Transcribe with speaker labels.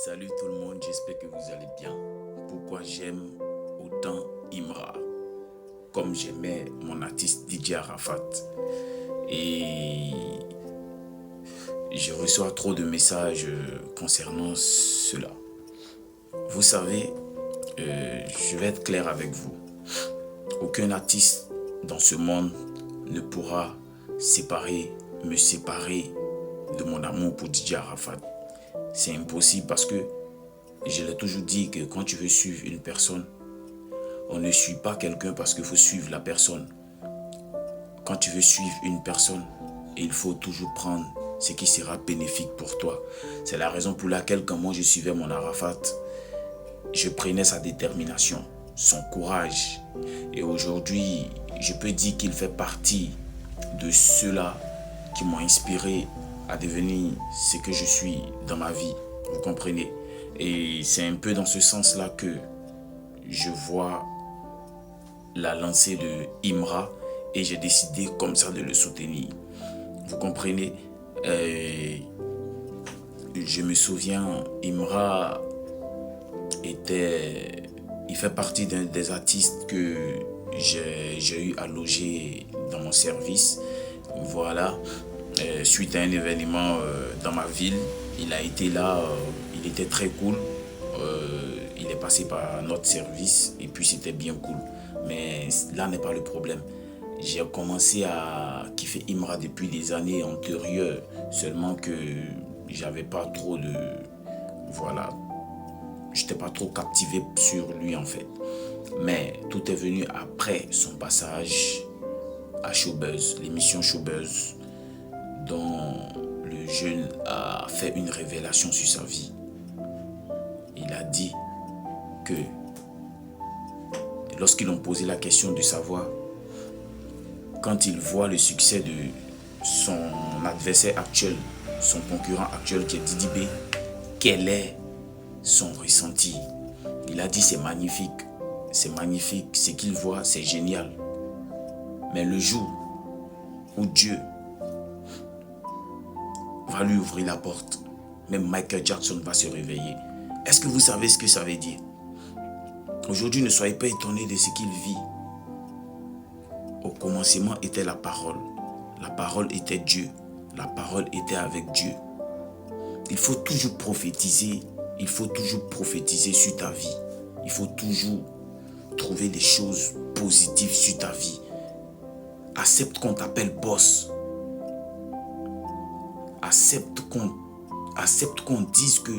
Speaker 1: Salut tout le monde, j'espère que vous allez bien. Pourquoi j'aime autant Imra, comme j'aimais mon artiste DJ Arafat. Et je reçois trop de messages concernant cela. Vous savez, je vais être clair avec vous. Aucun artiste dans ce monde ne pourra me séparer de mon amour pour DJ Arafat. C'est impossible parce que je l'ai toujours dit que quand tu veux suivre une personne, on ne suit pas quelqu'un parce qu'il faut suivre la personne. Quand tu veux suivre une personne, il faut toujours prendre ce qui sera bénéfique pour toi. C'est la raison pour laquelle quand moi je suivais mon Arafat, je prenais sa détermination, son courage. Et aujourd'hui, je peux dire qu'il fait partie de ceux-là qui m'ont inspiré à devenir ce que je suis dans ma vie. Vous comprenez? Et c'est un peu dans ce sens-là que je vois la lancée de Imra et j'ai décidé comme ça de le soutenir. Vous comprenez? Je me souviens, Imra il fait partie des artistes que j'ai eu à loger dans mon service. Voilà. Suite à un événement dans ma ville, il a été là, il était très cool. Il est passé par notre service et puis c'était bien cool. Mais là n'est pas le problème. J'ai commencé à kiffer Imra depuis des années antérieures, seulement que j'avais pas trop de... Voilà. J'étais pas trop captivé sur lui en fait. Mais tout est venu après son passage à Showbuzz, l'émission Showbuzz, dont le jeune a fait une révélation sur sa vie. Il a dit que lorsqu'ils ont posé la question de savoir, quand il voit le succès de son adversaire actuel, son concurrent actuel qui est Didi B, quel est son ressenti? Il a dit c'est magnifique, ce qu'il voit, c'est génial. Mais le jour où Dieu va lui ouvrir la porte, même Michael Jackson va se réveiller. Est-ce que vous savez ce que ça veut dire? Aujourd'hui, ne soyez pas étonnés de ce qu'il vit. Au commencement était la parole. La parole était Dieu. La parole était avec Dieu. Il faut toujours prophétiser. Il faut toujours prophétiser sur ta vie. Il faut toujours trouver des choses positives sur ta vie. Accepte qu'on t'appelle boss. Accepte qu'on dise que